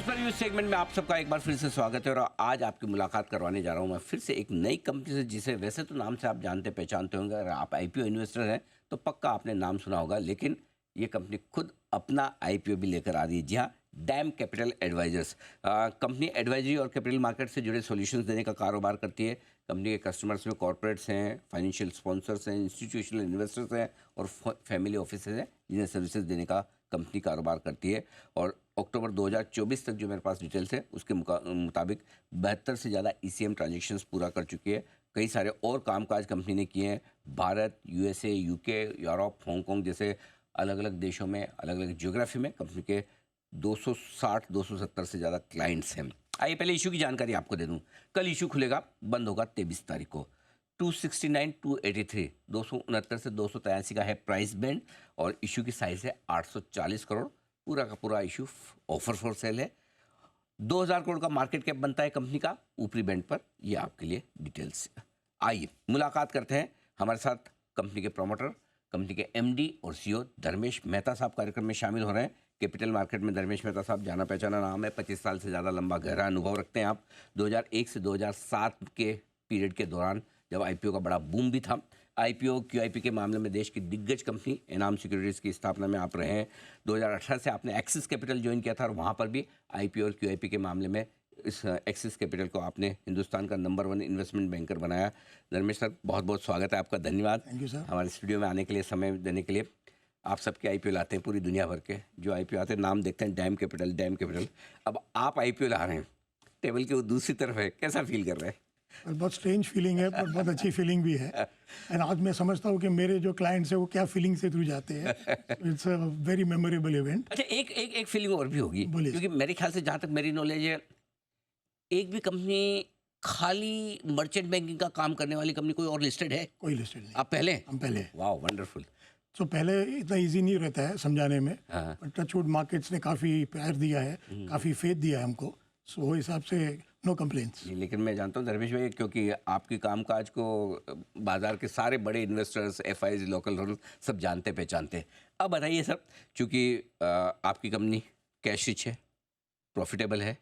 पर news segment में आप सबका एक बार फिर से स्वागत है और आज आपकी मुलाकात करवाने जा रहा हूं मैं फिर से एक नई कंपनी से जिसे वैसे तो नाम से आप जानते पहचानते होंगे। अगर आप आईपीओ इन्वेस्टर हैं तो पक्का आपने नाम सुना होगा, लेकिन ये कंपनी खुद अपना आईपीओ भी लेकर आ रही है। जी हाँ, Dam Capital Advisors company advisory और कैपिटल मार्केट से जुड़े सॉल्यूशंस देने का कारोबार करती है। कंपनी के कस्टमर्स में कॉर्पोरेट्स हैं, फाइनेंशियल स्पॉन्सर्स हैं, इंस्टीट्यूशनल इन्वेस्टर्स हैं और फैमिली ऑफिस हैं जिन्हें सर्विसेज देने का कंपनी कारोबार करती है। और अक्टूबर 2024 तक जो मेरे पास डिटेल्स है उसके मुताबिक 72 से ज़्यादा ईसीएम ट्रांजेक्शन्स पूरा कर चुकी है। कई सारे और कामकाज कंपनी ने किए हैं। Bharat, USA, UK, Europe, Hong Kong जैसे अलग अलग देशों में, अलग अलग ज्योग्राफी में कंपनी के 260-270 से ज़्यादा क्लाइंट्स हैं। आइए पहले इशू की जानकारी आपको दे दूं। कल इशू खुलेगा, बंद होगा 23 तारीख को। 269, 283, 269 से 283 का है प्राइस बैंड और इशू की साइज़ है 840 करोड़। पूरा का पूरा इशू ऑफर फॉर सेल है। 2000 करोड़ का मार्केट कैप बनता है कंपनी का ऊपरी बैंड पर। ये आपके लिए डिटेल्स। आइए मुलाकात करते हैं। हमारे साथ कंपनी के प्रमोटर, कंपनी के एमडी और सीईओ धर्मेश मेहता साहब कार्यक्रम में शामिल हो रहे हैं। कैपिटल मार्केट में धर्मेश मेहता साहब जाना पहचाना नाम है। 25 साल से ज़्यादा लंबा गहरा अनुभव रखते हैं आप। 2001 से 2007 के पीरियड के दौरान जब आईपीओ का बड़ा बूम भी था, आईपीओ क्यूआईपी के मामले में देश की दिग्गज कंपनी एनाम सिक्योरिटीज़ की स्थापना में आप रहे हैं। 2018 से आपने एक्सिस कैपिटल ज्वाइन किया था और वहाँ पर भी आईपीओ और क्यूआईपी के मामले में इस एक्सिस कैपिटल को आपने हिंदुस्तान का नंबर 1 इन्वेस्टमेंट बैंकर बनाया। धर्मेश सर, बहुत बहुत स्वागत है आपका। धन्यवाद थैंक यू सर, हमारे स्टूडियो में आने के लिए, समय देने के लिए। आप सबके आईपीओ लाते हैं, पूरी दुनिया भर के जो आईपीओ आते हैं नाम देखते हैं डैम कैपिटल, डैम कैपिटल। अब आप आईपीओ ला रहे हैं, टेबल के वो दूसरी तरफ है, कैसा फील कर रहे हैं? बहुत स्ट्रेंज फीलिंग है पर बहुत अच्छी फीलिंग भी है। एंड आज मैं समझता हूँ कि मेरे जो क्लाइंट्स हैं वो क्या फीलिंग से थ्रू जाते हैं। It's a very memorable event. अच्छा, एक फीलिंग और भी होगी, क्योंकि मेरे ख्याल से जहाँ तक मेरी नॉलेज है, एक भी कंपनी खाली मर्चेंट बैंकिंग का काम करने वाली कंपनी कोई और लिस्टेड है? कोई लिस्टेड नहीं। आप पहले? हम पहले। वाह, वंडरफुल। तो पहले इतना इजी नहीं रहता है समझाने में, हाँ। पर टचवुड मार्केट्स ने काफ़ी प्यार दिया है, काफ़ी फेथ दिया है हमको। सो वो हिसाब से नो कंप्लेंट्स। लेकिन मैं जानता हूँ धर्मेश भाई, क्योंकि आपकी कामकाज को बाजार के सारे बड़े इन्वेस्टर्स, एफआईज, लोकल रूल सब जानते पहचानते हैं। अब बताइए सर, चूँकि आपकी कंपनी कैश रिच है, प्रॉफिटेबल है,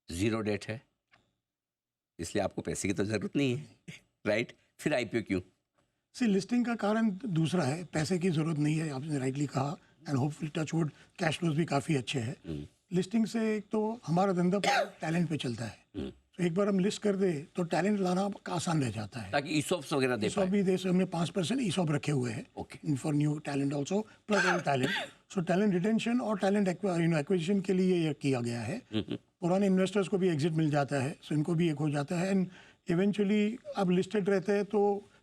ज़ीरो डेट है, इसलिए आपको पैसे की तो ज़रूरत नहीं है, राइट? फिर आईपीओ क्यों? लिस्टिंग का कारण दूसरा है, पैसे की ज़रूरत नहीं है, आपने राइटली कहा। And hopefully touchwood cash flows भी काफ़ी अच्छे हैं। लिस्टिंग से एक तो हमारा धंधा टैलेंट पे चलता है, तो एक बार हम लिस्ट कर दे तो टैलेंट लाना आसान रह जाता है। ताकि ईसॉप्स वगैरह दे ईसॉप भी दे, हमने 5% ईसॉप रखे हुए हैं for new talent also, plus old talent. So talent retention और टैलेंट एक्विजिशन के लिए ये किया गया है। पुराने इन्वेस्टर्स को भी एग्जिट मिल जाता है, सो इनको भी एक हो जाता है। एंड इवेंचुअली अब लिस्टेड रहते हैं तो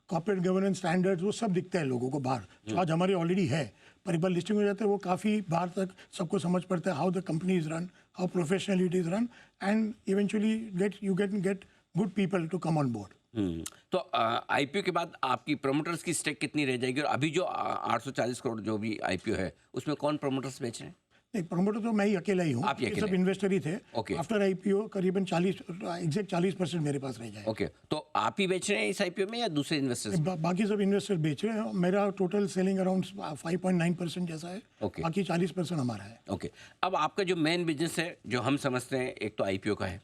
कॉर्पोरेट गवर्नेंस स्टैंडर्ड्स वो सब दिखता है लोगों को बाहर, जो आज हमारे ऑलरेडी है। पर एक बार लिस्टिंग हो जाता है वो काफ़ी बाहर तक सबको समझ पड़ता है how the company is run, how professionally it is run, and eventually get good people to come on board. तो आईपीओ के बाद आपकी प्रमोटर्स की स्टेक कितनी रह जाएगी? और अभी जो 840 करोड़ जो भी आईपीओ है उसमें कौन प्रमोटर्स बेच रहे हैं? नहीं, प्रमोटर तो मैं ही अकेला ही हूँ, सब इन्वेस्टर ही थे। आफ्टर आईपीओ करीबन 40% मेरे पास रह जाए। ओके, तो आप ही बेच रहे हैं इस आईपीओ में या दूसरे इन्वेस्टर्स? बाकी सब इन्वेस्टर बेच रहे हैं। मेरा टोटल सेलिंग अराउंड 5.9% जैसा है। बाकी 40% हमारा है। ओके, अब आपका जो मेन बिजनेस है जो हम समझते हैं, एक तो आईपीओ का है,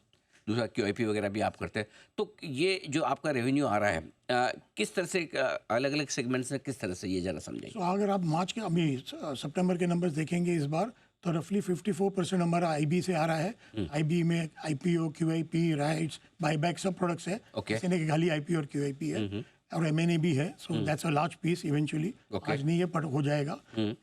दूसरा क्यूआईपी वगैरह भी आप करते हैं, तो ये जो आपका रेवेन्यू आ रहा है किस तरह से, अलग अलग सेगमेंट्स में किस तरह से, ये जरा समझेंगे। तो अगर आप मार्च के अभी सितंबर के नंबर्स देखेंगे इस बार, तो रफली 54% हमारा आईबी से आ रहा है। आईबी में आईपीओ, क्यूआईपी, राइट्स, बायबैक सब प्रोडक्ट्स है। ऐसे नहीं कि खाली आईपीओ और क्यूआईपी है, और एमएनए भी है। So that's a large piece eventually. आज नहीं है पर हो जाएगा।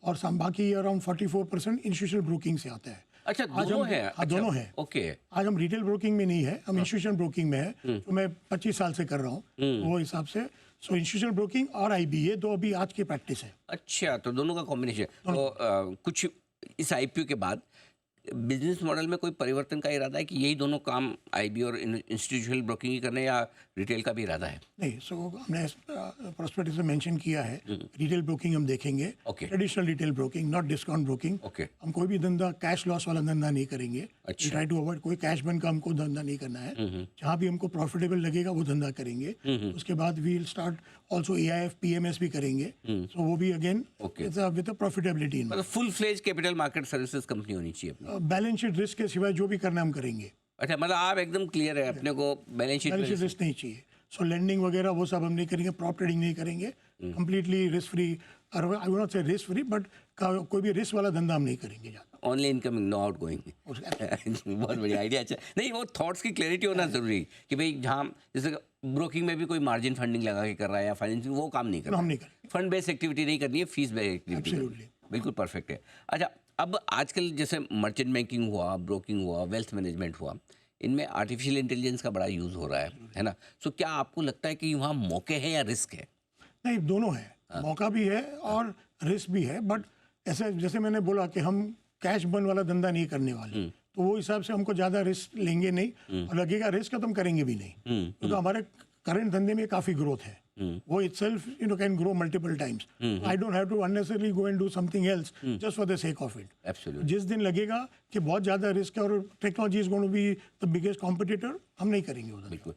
और बाकी अराउंड 44% इंस्टीट्यूशनल ब्रोकिंग से आता है। अच्छा, दोनों है? हाँ, दोनों है। ओके, आज हम रिटेल ब्रोकिंग में नहीं है, हम इंस्टीट्यूशनल ब्रोकिंग में है, जो मैं 25 साल से कर रहा हूँ। वो हिसाब से सो इंस्टीट्यूशनल ब्रोकिंग और आईबी, ये दो अभी आज की प्रैक्टिस है। अच्छा, तो दोनों का कॉम्बिनेशन। तो कुछ इस आईपीओ के बाद बिजनेस मॉडल में कोई परिवर्तन का इरादा है कि यही दोनों काम आईबी और इंस्टीट्यूशनल ब्रोकिंग ही करने, या रिटेल का भी इरादा है? नहीं, सो हमने प्रोस्पेक्टस में मेंशन किया है, रिटेल ब्रोकिंग हम देखेंगे, traditional retail broking, not discount broking. हम कोई भी धंधा कैश लॉस वाला धंधा नहीं करेंगे। अच्छा। ट्राई टू अवॉइड, कोई कैश बर्न का हमको धंधा नहीं करना है। जहाँ भी हमको प्रॉफिटेबल लगेगा वो धंधा करेंगे। उसके बाद we will start also AIF PMS भी करेंगे, सो वो भी अगेन Okay. With profitability. मतलब full fledge capital market services company होनी चाहिए अपनी। बैलेंस शीट रिस्क के सिवाय जो भी करना हम करेंगे। अच्छा, मतलब आप एकदम क्लियर है, अपने को balance sheet balance sheet risk नहीं चाहिए। सो लेंडिंग वगैरह वो सब हम नहीं करेंगे, प्रॉप ट्रेडिंग नहीं करेंगे, कंप्लीटली रिस्क फ्री, और I will not say risk free, but कोई भी रिस्क वाला धंधा हम नहीं करेंगे ज़्यादा। Only incoming, no outgoing. बहुत बढ़िया आइडिया। अच्छा, नहीं वो थॉट्स की क्लैरिटी होना जरूरी कि भाई जहाँ जैसे ब्रोकिंग में भी कोई मार्जिन फंडिंग लगा के कर रहा है या फाइनेंसिंग, वो काम नहीं करना, हम नहीं करेंगे। फंड बेस्ड एक्टिविटी नहीं करनी है, फीस बेस्ड एक्टिविटी। Absolutely. बिल्कुल परफेक्ट है। अच्छा, अब आजकल जैसे मर्चेंट बैंकिंग हुआ, ब्रोकिंग हुआ, वेल्थ मैनेजमेंट हुआ, इनमें आर्टिफिशियल इंटेलिजेंस का बड़ा यूज़ हो रहा है ना? सो क्या आपको लगता है कि वहाँ मौके हैं या रिस्क है? नहीं, दोनों है, मौका भी है और रिस्क भी है, बट ऐसे जैसे मैंने बोला कि हम कैश बर्न वाला धंधा नहीं करने वाले, तो वो हिसाब से हमको ज़्यादा रिस्क लेंगे नहीं, और लगेगा रिस्क तो हम करेंगे भी नहीं, क्योंकि हमारे करंट धंधे में काफ़ी ग्रोथ है। वो itself can grow multiple times. I don't have to unnecessarily go and do something else just for the sake of it. Absolutely. जिस दिन लगेगा कि बहुत ज़्यादा रिस्क है और technology is going to be the biggest competitor, हम नहीं करेंगे उधर। बिल्कुल।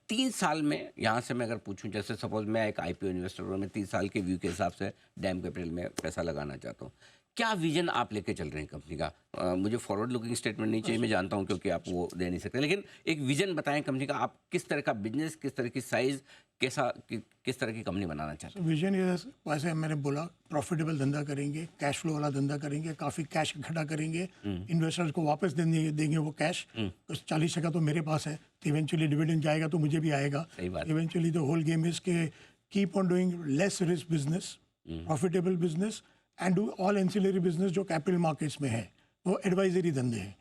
3 साल में यहाँ से मैं अगर पूछूं, जैसे सपोज मैं एक IPO इन्वेस्टर हूँ, मैं 3 साल के व्यू के हिसाब से डैम कैपिटल में पैसा लगाना चाहता हूँ, क्या विजन आप लेके चल रहे हैं कंपनी का? मुझे फॉरवर्ड लुकिंग स्टेटमेंट नहीं चाहिए, मैं जानता हूँ क्योंकि आप वो दे नहीं सकते, लेकिन एक विजन बताएं कंपनी का। आप किस तरह का बिजनेस, किस तरह की साइज, किस तरह की कंपनी बनाना चाहते हैं? विजन ये वैसे मैंने बोला, प्रॉफिटेबल धंधा करेंगे, कैश फ्लो वाला धंधा करेंगे, काफ़ी कैश इकट्ठा करेंगे, इन्वेस्टर्स को वापस देंगे वो कैश। 40% तो मेरे पास है, तो इवेंचुअली डिविडेंड जाएगा तो मुझे भी आएगा। सही बात। Eventually the whole game is के keep on doing less risk business, profitable business, and do all ancillary business जो कैपिटल मार्केट्स में है, वो एडवाइजरी धंधे हैं।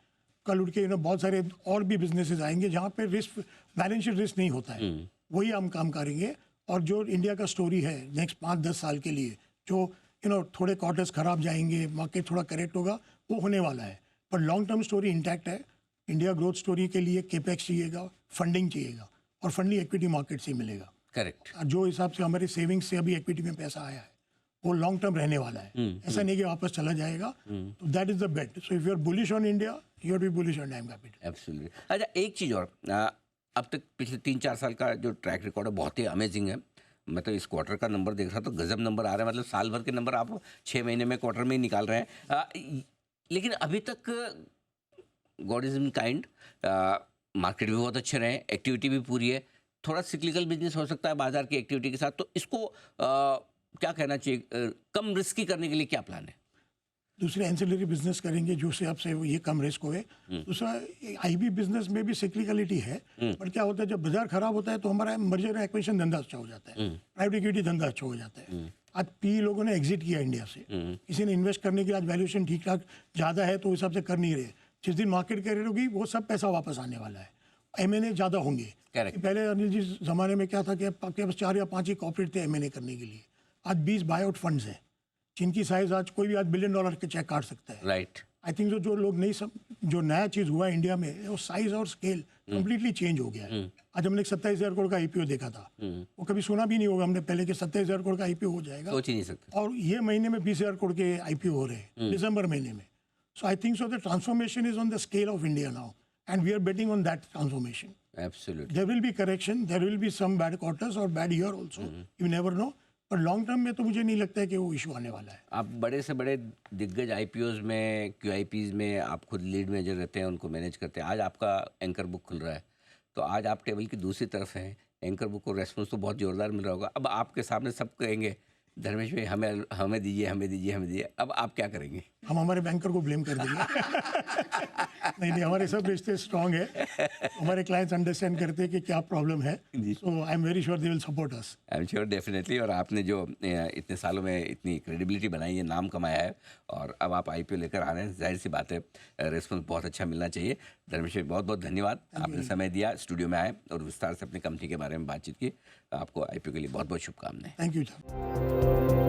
कल उठ के बहुत सारे और भी बिजनेसेस आएंगे जहाँ पे रिस्क, बैलेंस शीट रिस्क नहीं होता है, वही हम काम करेंगे। और जो इंडिया का स्टोरी है नेक्स्ट 5-10 साल के लिए, जो थोड़े क्वार्टर्स खराब जाएंगे, मार्केट थोड़ा करेक्ट होगा, वो होने वाला है, पर लॉन्ग टर्म स्टोरी इंटैक्ट है। इंडिया ग्रोथ स्टोरी के लिए केपेक्स चाहिएगा, फंडिंग चाहिएगा, और फंडिंग इक्विटी मार्केट से मिलेगा। करेक्ट। जो हिसाब से हमारे सेविंग्स से अभी इक्विटी में पैसा आया है, वो लॉन्ग टर्म रहने वाला है, ऐसा नहीं कि वापस चला जाएगा। तो that is the bet. So if you are bullish on India, you are be bullish on Dam Capital. Absolutely. अच्छा, एक चीज़ और, अब तक पिछले 3-4 साल का जो ट्रैक रिकॉर्ड है बहुत ही अमेजिंग है। मैं तो इस क्वार्टर का नंबर देख रहा, तो गजब नंबर आ रहा है, मतलब साल भर के नंबर आप 6 महीने में, क्वार्टर में ही निकाल रहे हैं। लेकिन अभी तक God is in kind, market भी बहुत अच्छे रहे, एक्टिविटी भी पूरी है, थोड़ा सिक्लिकल बिजनेस हो सकता है बाजार की एक्टिविटी के साथ, तो इसको क्या कहना चाहिए, कम रिस्की करने के लिए क्या प्लान है? दूसरे एंसिलरी बिजनेस करेंगे जो से आपसे ये कम रिस्क होए। दूसरा, IB बिजनेस में भी सिक्लिकलिटी है, पर क्या होता है जब बाजार खराब होता है तो हमारा मर्जर एक्विजिशन धंधा अच्छा हो जाता है, प्राइवेट इक्विटी धंधा अच्छा हो जाता है। आज PE लोगों ने एग्जिट किया इंडिया से, किसी ने इन्वेस्ट करने की आज वैल्यूएशन ठीक ठाक ज़्यादा है तो उस हिसाब से कर नहीं रहे। जिस दिन मार्केट करेक्ट होगी वो सब पैसा वापस आने वाला है, M&A ज़्यादा होंगे। पहले अनिल जी ज़माने में क्या था कि आपके पास 4 या 5 ही कॉर्पोरेट थे M&A करने के लिए, आज 20 बायआउट फंड्स हैं जिनकी साइज आज कोई भी आज $1 बिलियन के चेक काट सकता है। राइट। आई थिंक जो लोग नहीं सब, जो नया चीज़ हुआ है इंडिया में, वो साइज और स्केल कम्प्लीटली चेंज हो गया है। आज हमने 27,000 करोड़ का IPO देखा था, वो कभी सुना भी नहीं होगा हमने पहले कि 27,000 करोड़ का IPO हो जाएगा, सोच ही नहीं सकते। और ये महीने में 20,000 करोड़ के IPO हो रहे हैं दिसंबर महीने में। So I think so the transformation is on the scale of India now, and we are betting on that transformation. Absolutely. There will be correction, there will be some bad quarters और bad year also, you never know, पर long term में तो मुझे नहीं लगता है कि वो इशू आने वाला है। आप बड़े से बड़े दिग्गज IPOs में, QIPs में आप खुद लीड मैनेजर रहते हैं, उनको मैनेज करते हैं। आज आपका एंकर बुक खुल रहा है, तो आज आप टेबल की दूसरी तरफ हैं, एंकर बुक को रेस्पॉन्स तो बहुत जोरदार मिल रहा होगा। अब आपके सामने सब कहेंगे धर्मेश भाई हमें दीजिए, हमें दीजिए, हमें दीजिए, अब आप क्या करेंगे? हम हमारे बैंकर को ब्लेम कर देंगे। नहीं, हमारे सब रिश्ते स्ट्रांग है, हमारे क्लाइंट्स अंडरस्टैंड करते हैं कि क्या प्रॉब्लम है, so I am very sure they will support us. I am sure, definitely. और आपने जो इतने सालों में इतनी क्रेडिबिलिटी बनाई है, नाम कमाया है, और अब आप IPO लेकर आ रहे हैं, जाहिर सी बात है रिस्पॉन्स बहुत अच्छा मिलना चाहिए। धर्मेश भाई, बहुत बहुत धन्यवाद, आपने समय दिया, स्टूडियो में आए और विस्तार से अपनी कंपनी के बारे में बातचीत की। आपको IPO के लिए बहुत बहुत शुभकामनाएं। Thank you.